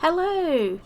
Hello!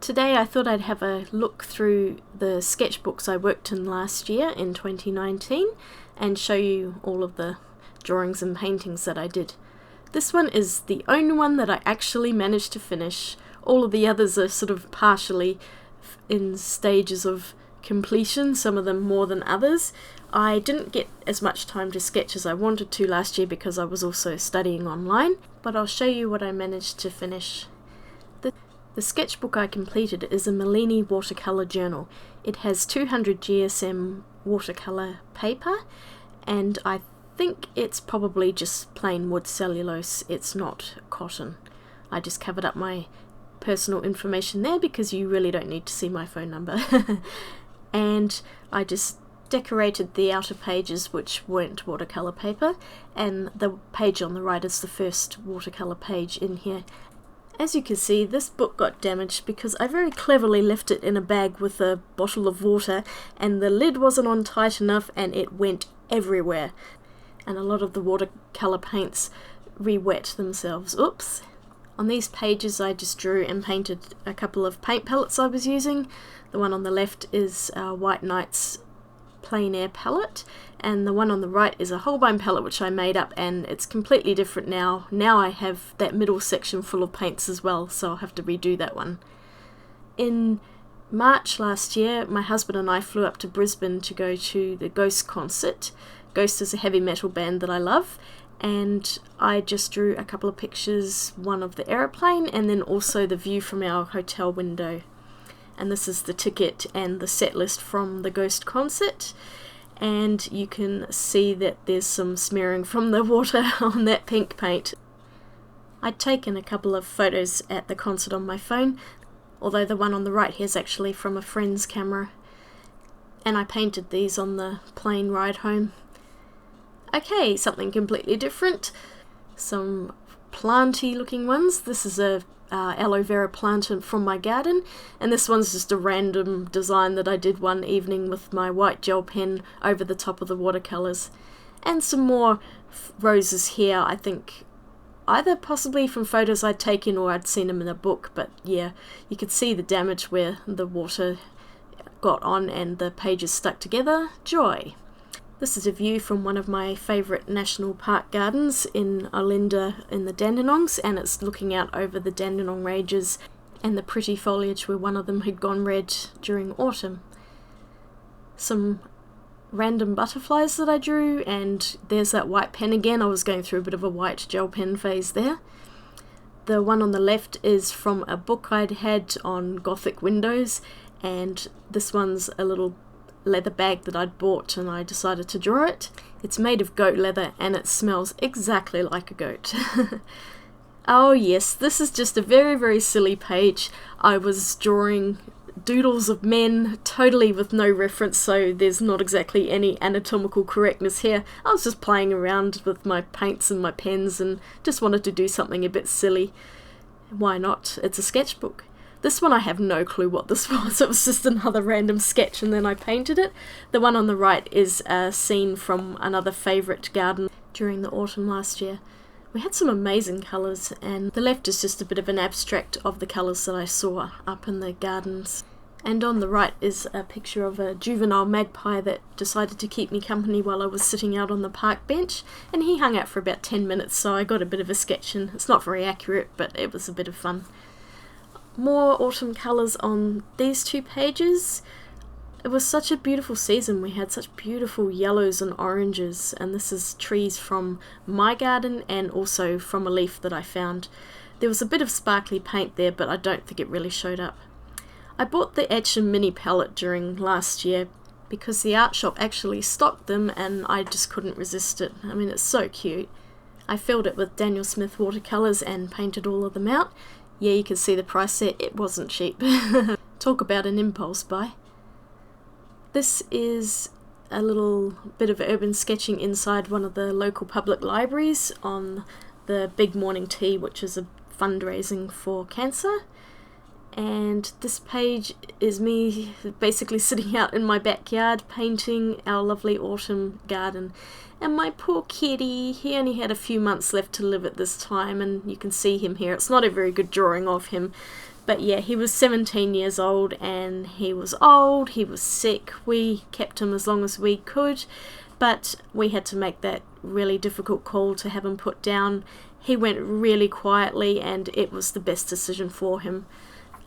Today I thought I'd have a look through the sketchbooks I worked in last year in 2019 and show you all of the drawings and paintings that I did. This one is the only one that I actually managed to finish. All of the others are sort of partially in stages of completion, some of them more than others. I didn't get as much time to sketch as I wanted to last year because I was also studying online, but I'll show you what I managed to finish. The sketchbook I completed is a Milini Watercolour Journal. It has 200 GSM watercolour paper, and I think it's probably just plain wood cellulose. It's not cotton. I just covered up my personal information there because you really don't need to see my phone number. And I just decorated the outer pages, which weren't watercolour paper, and the page on the right is the first watercolour page in here. As you can see, this book got damaged because I very cleverly left it in a bag with a bottle of water, and the lid wasn't on tight enough and it went everywhere. And a lot of the watercolour paints re-wet themselves. Oops! On these pages I just drew and painted a couple of paint palettes I was using. The one on the left is White Knight's plein air palette, and the one on the right is a Holbein palette which I made up, and it's completely different now. Now I have that middle section full of paints as well, so I'll have to redo that one. In March last year, my husband and I flew up to Brisbane to go to the Ghost concert. Ghost is a heavy metal band that I love, and I just drew a couple of pictures, one of the aeroplane and then also the view from our hotel window. And this is the ticket and the set list from the Ghost concert, and you can see that there's some smearing from the water on that pink paint. I'd taken a couple of photos at the concert on my phone, although the one on the right here is actually from a friend's camera, and I painted these on the plane ride home. Okay, something completely different. Some planty looking ones. This is a aloe vera plant from my garden, and this one's just a random design that I did one evening with my white gel pen over the top of the watercolours. And some more roses here, I think either possibly from photos I'd taken or I'd seen them in a book, but yeah, you could see the damage where the water got on and the pages stuck together. Joy! This is a view from one of my favourite national park gardens in Olinda in the Dandenongs, and it's looking out over the Dandenong ranges and the pretty foliage where one of them had gone red during autumn. Some random butterflies that I drew, and there's that white pen again. I was going through a bit of a white gel pen phase there. The one on the left is from a book I'd had on Gothic windows, and this one's a little leather bag that I'd bought and I decided to draw it. It's made of goat leather and it smells exactly like a goat. Oh yes, this is just a very silly page. I was drawing doodles of men totally with no reference, so there's not exactly any anatomical correctness here. I was just playing around with my paints and my pens and just wanted to do something a bit silly. Why not? It's a sketchbook. This one I have no clue what this was. It was just another random sketch and then I painted it. The one on the right is a scene from another favourite garden during the autumn last year. We had some amazing colours, and the left is just a bit of an abstract of the colours that I saw up in the gardens. And on the right is a picture of a juvenile magpie that decided to keep me company while I was sitting out on the park bench, and he hung out for about 10 minutes, so I got a bit of a sketch in. It's not very accurate, but it was a bit of fun. More autumn colours on these two pages. It was such a beautiful season. We had such beautiful yellows and oranges, and this is trees from my garden and also from a leaf that I found. There was a bit of sparkly paint there, but I don't think it really showed up. I bought the Etchr mini palette during last year because the art shop actually stocked them and I just couldn't resist it. I mean, it's so cute. I filled it with Daniel Smith watercolours and painted all of them out. Yeah, you can see the price there. It wasn't cheap. Talk about an impulse buy. This is a little bit of urban sketching inside one of the local public libraries on the Big Morning Tea, which is a fundraising for cancer. And this page is me basically sitting out in my backyard painting our lovely autumn garden. And my poor kitty, he only had a few months left to live at this time, and you can see him here. It's not a very good drawing of him, But yeah, he was 17 years old and he was old, he was sick. We kept him as long as we could, but we had to make that really difficult call to have him put down. He went really quietly and it was the best decision for him.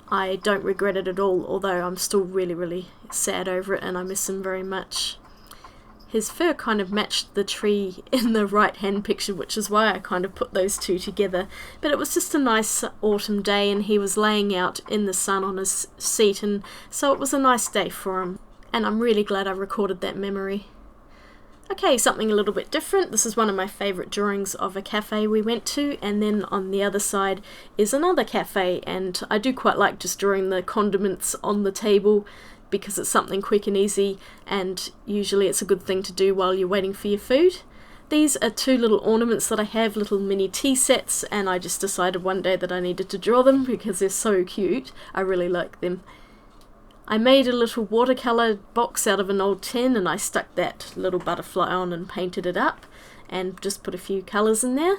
I don't regret it at all, although I'm still really sad over it and I miss him very much. His fur kind of matched the tree in the right hand picture, which is why I kind of put those two together. But it was just a nice autumn day and he was laying out in the sun on his seat, and so it was a nice day for him. And I'm really glad I recorded that memory. Okay, something a little bit different. This is one of my favourite drawings of a cafe we went to, and then on the other side is another cafe, and I do quite like just drawing the condiments on the table because it's something quick and easy, and usually it's a good thing to do while you're waiting for your food. These are two little ornaments that I have, little mini tea sets, and I just decided one day that I needed to draw them because they're so cute. I really like them. I made a little watercolour box out of an old tin and I stuck that little butterfly on and painted it up and just put a few colours in there.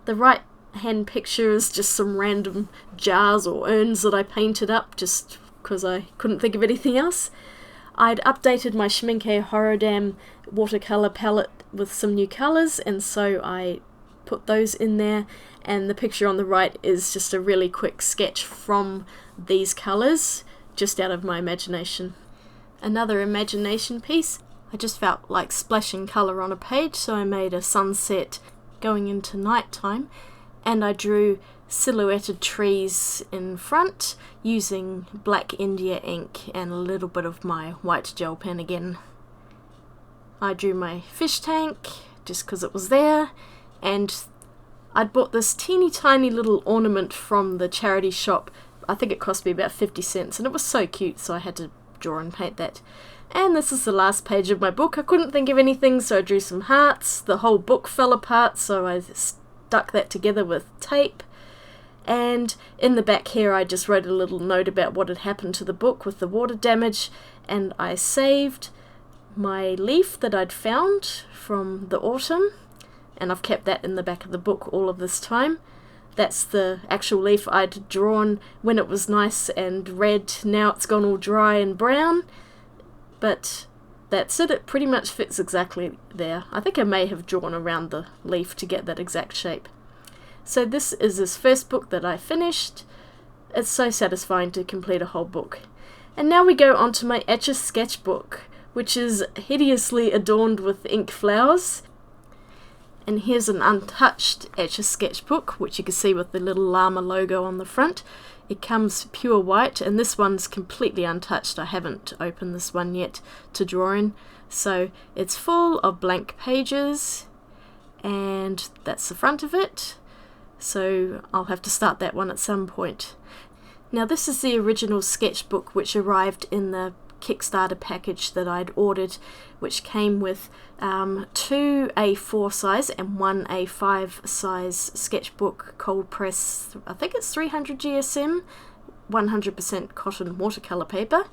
The right hand picture is just some random jars or urns that I painted up just because I couldn't think of anything else. I'd updated my Schmincke Horodam watercolour palette with some new colours, and so I put those in there, and the picture on the right is just a really quick sketch from these colours, just out of my imagination. Another imagination piece, I just felt like splashing colour on a page, so I made a sunset going into night time, and I drew silhouetted trees in front using black India ink and a little bit of my white gel pen again. I drew my fish tank just because it was there, and I'd bought this teeny tiny little ornament from the charity shop. I think it cost me about 50 cents and it was so cute, so I had to draw and paint that. And this is the last page of my book. I couldn't think of anything, so I drew some hearts. The whole book fell apart, so I stuck that together with tape. And in the back here I just wrote a little note about what had happened to the book with the water damage, and I saved my leaf that I'd found from the autumn, and I've kept that in the back of the book all of this time. That's the actual leaf I'd drawn when it was nice and red. Now it's gone all dry and brown, but that's it. It pretty much fits exactly there. I think I may have drawn around the leaf to get that exact shape. So this is his first book that I finished. It's so satisfying to complete a whole book. And now we go on to my Etchr Sketchbook, which is hideously adorned with ink flowers. And here's an untouched Etchr Sketchbook, which you can see with the little llama logo on the front. It comes pure white, and this one's completely untouched. I haven't opened this one yet to draw in. So it's full of blank pages, and that's the front of it. So I'll have to start that one at some point. Now this is the original sketchbook which arrived in the Kickstarter package that I'd ordered, which came with 2 A4 size and 1 A5 size sketchbook cold press. I think it's 300 GSM, 100% cotton watercolour paper.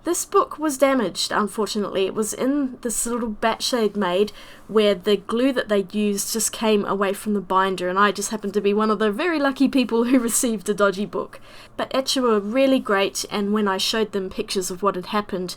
This book was damaged, unfortunately. It was in this little batch they'd made where the glue that they'd used just came away from the binder, and I just happened to be one of the very lucky people who received a dodgy book. But Etchr were really great, and when I showed them pictures of what had happened,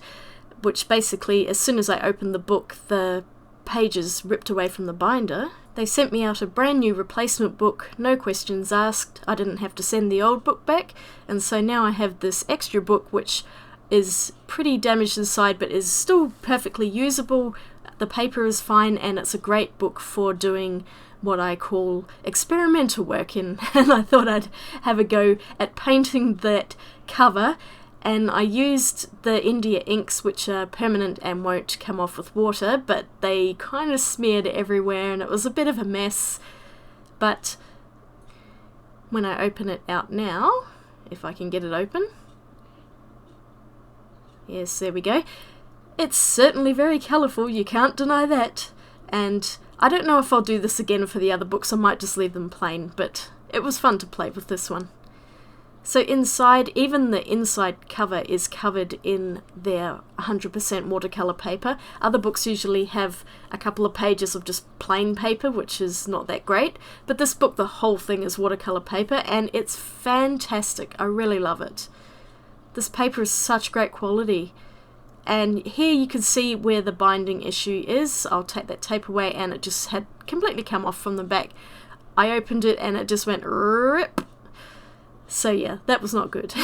which basically, as soon as I opened the book, the pages ripped away from the binder, they sent me out a brand new replacement book, no questions asked. I didn't have to send the old book back, and so now I have this extra book which is pretty damaged inside but is still perfectly usable. The paper is fine, and it's a great book for doing what I call experimental work in, and I thought I'd have a go at painting that cover, and I used the India inks, which are permanent and won't come off with water, but they kind of smeared everywhere and it was a bit of a mess. But when I open it out now, if I can get it open, yes, there we go. It's certainly very colourful, you can't deny that. And I don't know if I'll do this again for the other books, I might just leave them plain, but it was fun to play with this one. So inside, even the inside cover is covered in their 100% watercolour paper. Other books usually have a couple of pages of just plain paper, which is not that great. But this book, the whole thing is watercolour paper, and it's fantastic. I really love it. This paper is such great quality. And here you can see where the binding issue is. I'll take that tape away, and it just had completely come off from the back. I opened it and it just went rip. So yeah, that was not good.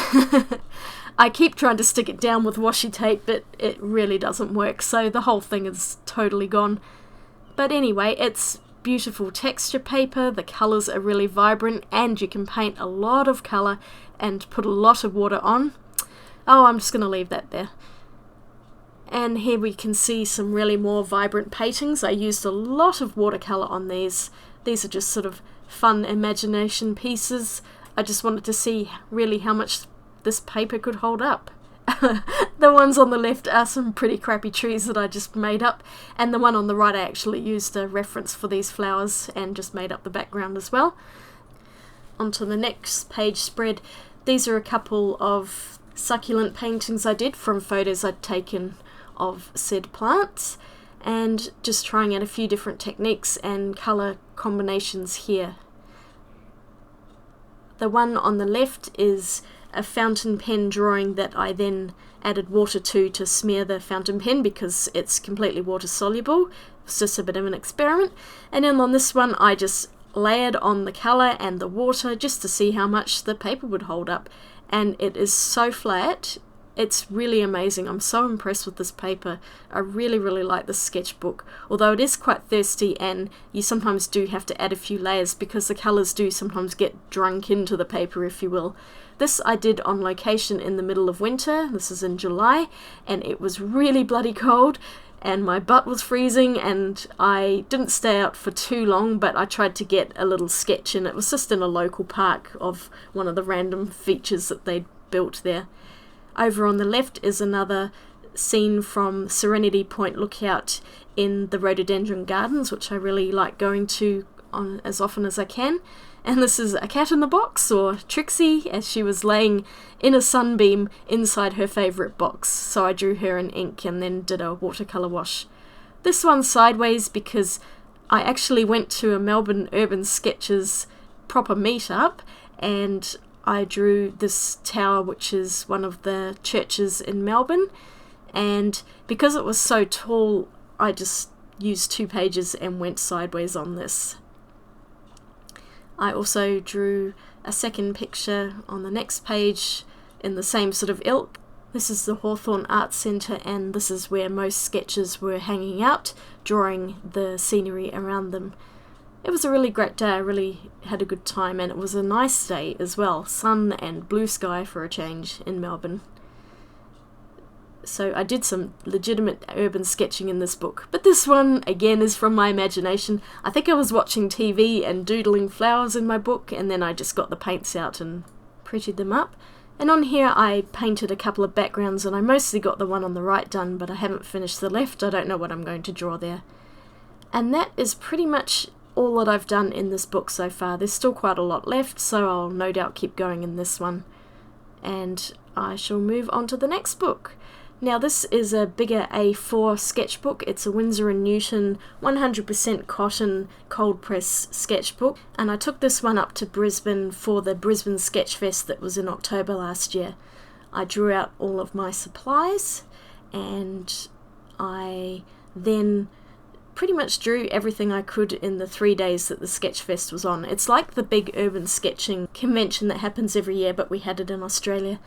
I keep trying to stick it down with washi tape, but it really doesn't work, so the whole thing is totally gone. But anyway, it's beautiful texture paper, the colours are really vibrant, and you can paint a lot of colour and put a lot of water on. Oh, I'm just going to leave that there. And here we can see some really more vibrant paintings. I used a lot of watercolour on these. These are just sort of fun imagination pieces. I just wanted to see really how much this paper could hold up. The ones on the left are some pretty crappy trees that I just made up, and the one on the right I actually used a reference for these flowers and just made up the background as well. Onto the next page spread. These are a couple of succulent paintings I did from photos I'd taken of said plants, and just trying out a few different techniques and colour combinations here. The one on the left is a fountain pen drawing that I then added water to smear the fountain pen because it's completely water soluble. It's just a bit of an experiment. And then on this one I just layered on the colour and the water just to see how much the paper would hold up. And it is so flat. It's really amazing. I'm so impressed with this paper. I really, really like this sketchbook, although it is quite thirsty and you sometimes do have to add a few layers because the colours do sometimes get drunk into the paper, if you will. This I did on location in the middle of winter. This is in July, and it was really bloody cold and my butt was freezing, and I didn't stay out for too long, but I tried to get a little sketch in. It was just in a local park of one of the random features that they'd built there. Over on the left is another scene from Serenity Point Lookout in the Rhododendron Gardens, which I really like going to as often as I can. And this is a cat in the box, or Trixie, as she was laying in a sunbeam inside her favourite box. So I drew her in ink and then did a watercolour wash. This one's sideways because I actually went to a Melbourne Urban Sketches proper meetup, and I drew this tower, which is one of the churches in Melbourne, and because it was so tall I just used 2 pages and went sideways on this. I also drew a second picture on the next page in the same sort of ilk. This is the Hawthorn Art Centre, and this is where most sketches were hanging out, drawing the scenery around them. It was a really great day. I really had a good time, and it was a nice day as well. Sun and blue sky for a change in Melbourne. So I did some legitimate urban sketching in this book. But this one, again, is from my imagination. I think I was watching TV and doodling flowers in my book, and then I just got the paints out and prettied them up. And on here I painted a couple of backgrounds, and I mostly got the one on the right done, but I haven't finished the left. I don't know what I'm going to draw there. And that is pretty much all that I've done in this book so far. There's still quite a lot left, so I'll no doubt keep going in this one. And I shall move on to the next book. Now this is a bigger A4 sketchbook. It's a Winsor Newton 100% cotton cold press sketchbook, and I took this one up to Brisbane for the Brisbane Sketch Fest that was in October last year. I drew out all of my supplies, and I then pretty much drew everything I could in the 3 days that the Sketch Fest was on. It's like the big urban sketching convention that happens every year, but we had it in Australia.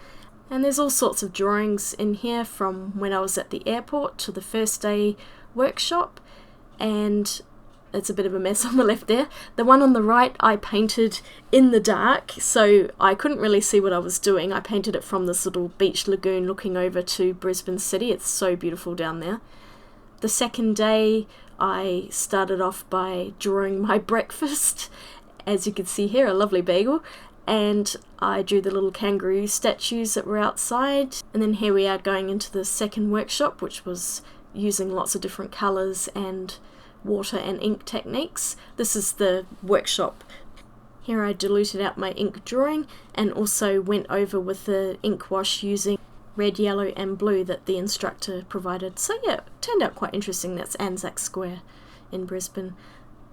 And there's all sorts of drawings in here, from when I was at the airport to the first day workshop, and it's a bit of a mess on the left there. The one on the right I painted in the dark, so I couldn't really see what I was doing. I painted it from this little beach lagoon looking over to Brisbane City. It's so beautiful down there. The second day I started off by drawing my breakfast. As you can see here, a lovely bagel. And I drew the little kangaroo statues that were outside. And then here we are going into the second workshop, which was using lots of different colours and water and ink techniques. This is the workshop. Here I diluted out my ink drawing and also went over with the ink wash using red, yellow and blue that the instructor provided. So yeah, it turned out quite interesting. That's Anzac Square in Brisbane.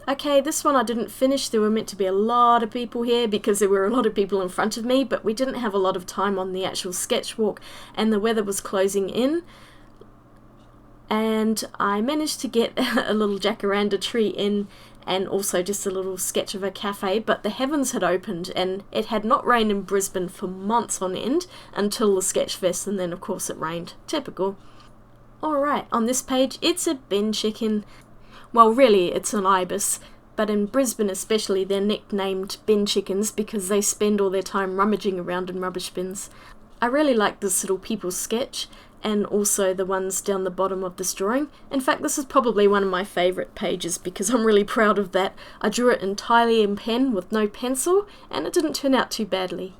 Okay, this one I didn't finish. There were meant to be a lot of people here because there were a lot of people in front of me, but we didn't have a lot of time on the actual sketchwalk and the weather was closing in. And I managed to get a little jacaranda tree in and also just a little sketch of a cafe, but the heavens had opened and it had not rained in Brisbane for months on end until the sketch fest, and then of course it rained. Typical. Alright, on this page it's a bin chicken. Well, really it's an ibis, but in Brisbane especially they're nicknamed bin chickens because they spend all their time rummaging around in rubbish bins. I really like this little people sketch, and also the ones down the bottom of this drawing. In fact, this is probably one of my favourite pages because I'm really proud of that. I drew it entirely in pen with no pencil, and it didn't turn out too badly.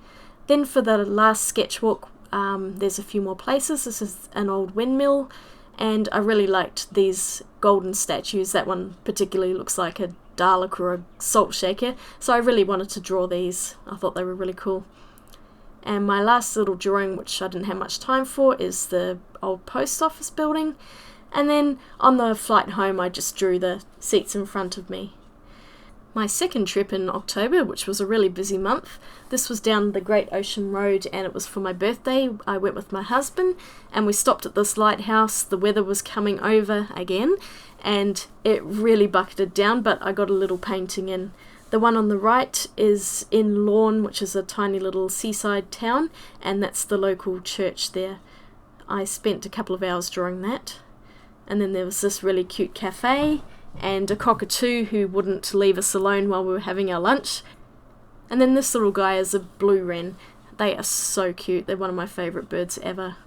Then for the last sketchwalk, there's a few more places. This is an old windmill, and I really liked these golden statues. That one particularly looks like a Dalek or a salt shaker, so I really wanted to draw these. I thought they were really cool. And my last little drawing, which I didn't have much time for, is the old post office building. And then on the flight home I just drew the seats in front of me. My second trip in October, which was a really busy month, this was down the Great Ocean Road and it was for my birthday. I went with my husband and we stopped at this lighthouse. The weather was coming over again and it really bucketed down, but I got a little painting in. The one on the right is in Lorne, which is a tiny little seaside town, and that's the local church there. I spent a couple of hours drawing that. And then there was this really cute cafe, and a cockatoo who wouldn't leave us alone while we were having our lunch. And then this little guy is a blue wren. They are so cute. They're one of my favourite birds ever.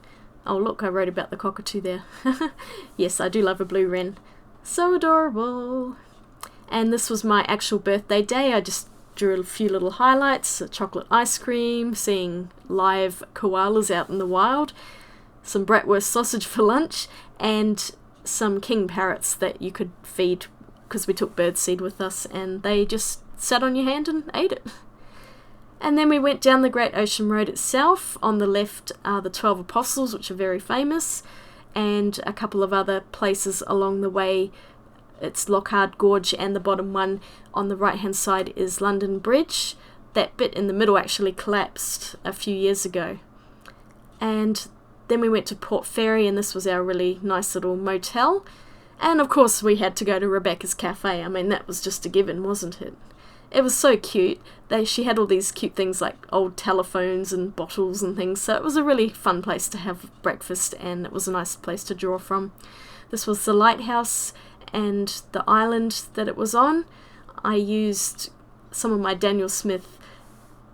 Oh look, I wrote about the cockatoo there. Yes, I do love a blue wren. So adorable. And this was my actual birthday day. I just drew a few little highlights, a chocolate ice cream, seeing live koalas out in the wild, some bratwurst sausage for lunch, and some king parrots that you could feed because we took birdseed with us and they just sat on your hand and ate it. And then we went down the Great Ocean Road itself. On the left are the 12 Apostles, which are very famous, and a couple of other places along the way. It's Lockhart Gorge, and the bottom one on the right hand side is London Bridge. That bit in the middle actually collapsed a few years ago. And then we went to Port Fairy, and this was our really nice little motel. And of course we had to go to Rebecca's Cafe. I mean, that was just a given, wasn't it? It was so cute. She had all these cute things like old telephones and bottles and things, so it was a really fun place to have breakfast, and it was a nice place to draw from. This was the lighthouse and the island that it was on. I used some of my Daniel Smith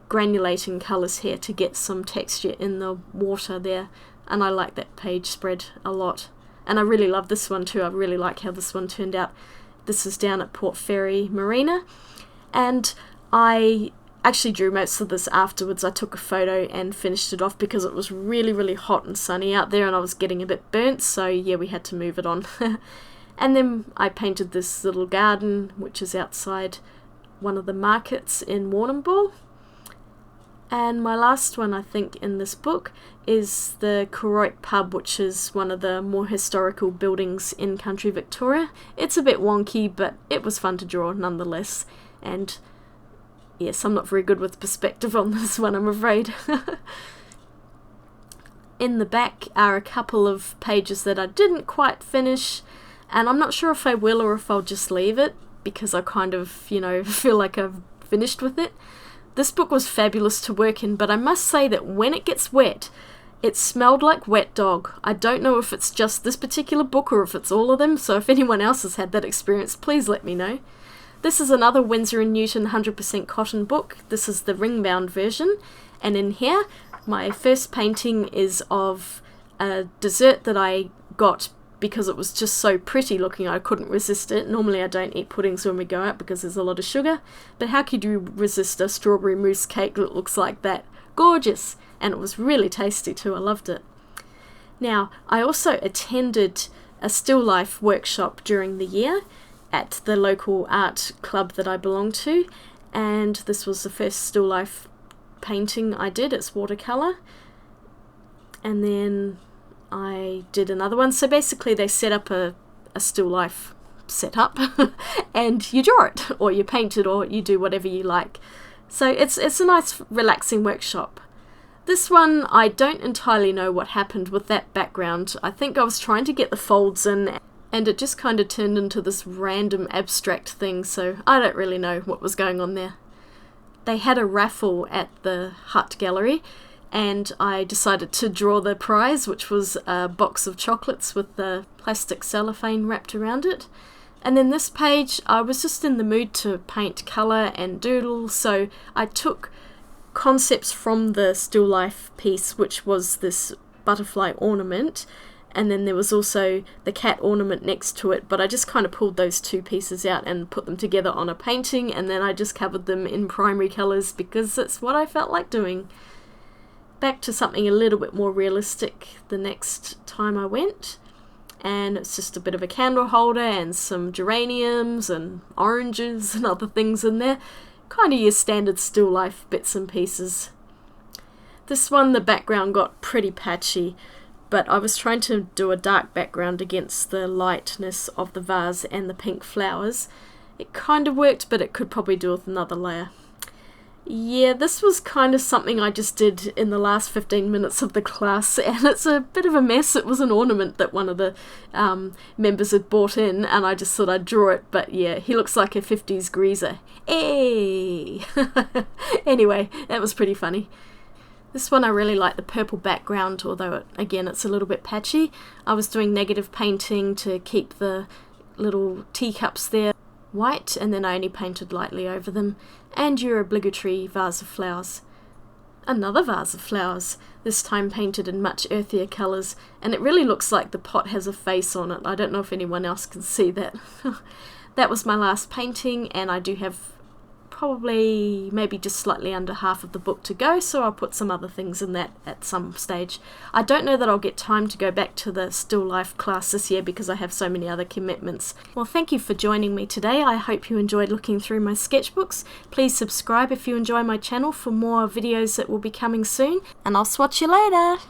granulating colours here to get some texture in the water there, and I like that page spread a lot. And I really love this one too. I really like how this one turned out. This is down at Port Fairy Marina, and I actually drew most of this afterwards. I took a photo and finished it off because it was really, really hot and sunny out there and I was getting a bit burnt, so yeah, we had to move it on. And then I painted this little garden, which is outside one of the markets in Warrnambool. And my last one, I think, in this book is the Koroit pub, which is one of the more historical buildings in country Victoria. It's a bit wonky, but it was fun to draw nonetheless. And yes, I'm not very good with perspective on this one, I'm afraid. In the back are a couple of pages that I didn't quite finish, and I'm not sure if I will or if I'll just leave it, because I kind of, feel like I've finished with it. This book was fabulous to work in, but I must say that when it gets wet, it smelled like wet dog. I don't know if it's just this particular book or if it's all of them, so if anyone else has had that experience, please let me know. This is another Winsor Newton 100% cotton book. This is the ring-bound version, and in here, my first painting is of a dessert that I got because it was just so pretty looking I couldn't resist it. Normally I don't eat puddings when we go out because there's a lot of sugar, but how could you resist a strawberry mousse cake that looks like that? Gorgeous! And it was really tasty too, I loved it. Now, I also attended a still life workshop during the year at the local art club that I belong to, and this was the first still life painting I did. It's watercolor, and then I did another one. So basically they set up a still life setup and you draw it, or you paint it, or you do whatever you like. So it's a nice relaxing workshop. This one, I don't entirely know what happened with that background. I think I was trying to get the folds in, and it just kind of turned into this random abstract thing, so I don't really know what was going on there. They had a raffle at the Hut Gallery, and I decided to draw the prize, which was a box of chocolates with the plastic cellophane wrapped around it. And then this page, I was just in the mood to paint colour and doodle, so I took concepts from the still life piece, which was this butterfly ornament, and then there was also the cat ornament next to it, but I just kind of pulled those two pieces out and put them together on a painting, and then I just covered them in primary colours because it's what I felt like doing. Back to something a little bit more realistic the next time I went, and it's just a bit of a candle holder and some geraniums and oranges and other things in there. Kind of your standard still life bits and pieces. This one, the background got pretty patchy, but I was trying to do a dark background against the lightness of the vase and the pink flowers. It kind of worked, but it could probably do with another layer. Yeah, this was kind of something I just did in the last 15 minutes of the class, and it's a bit of a mess. It was an ornament that one of the members had bought in, and I just thought I'd draw it, but yeah, he looks like a 50s greaser. Hey! Anyway, that was pretty funny. This one I really like the purple background, although again it's a little bit patchy. I was doing negative painting to keep the little teacups there white, and then I only painted lightly over them, and your obligatory vase of flowers. Another vase of flowers, this time painted in much earthier colours, and it really looks like the pot has a face on it. I don't know if anyone else can see that. That was my last painting, and I do have probably maybe just slightly under half of the book to go, so I'll put some other things in that at some stage. I don't know that I'll get time to go back to the still life class this year because I have so many other commitments. Well, thank you for joining me today. I hope you enjoyed looking through my sketchbooks. Please subscribe if you enjoy my channel for more videos that will be coming soon, and I'll swatch you later.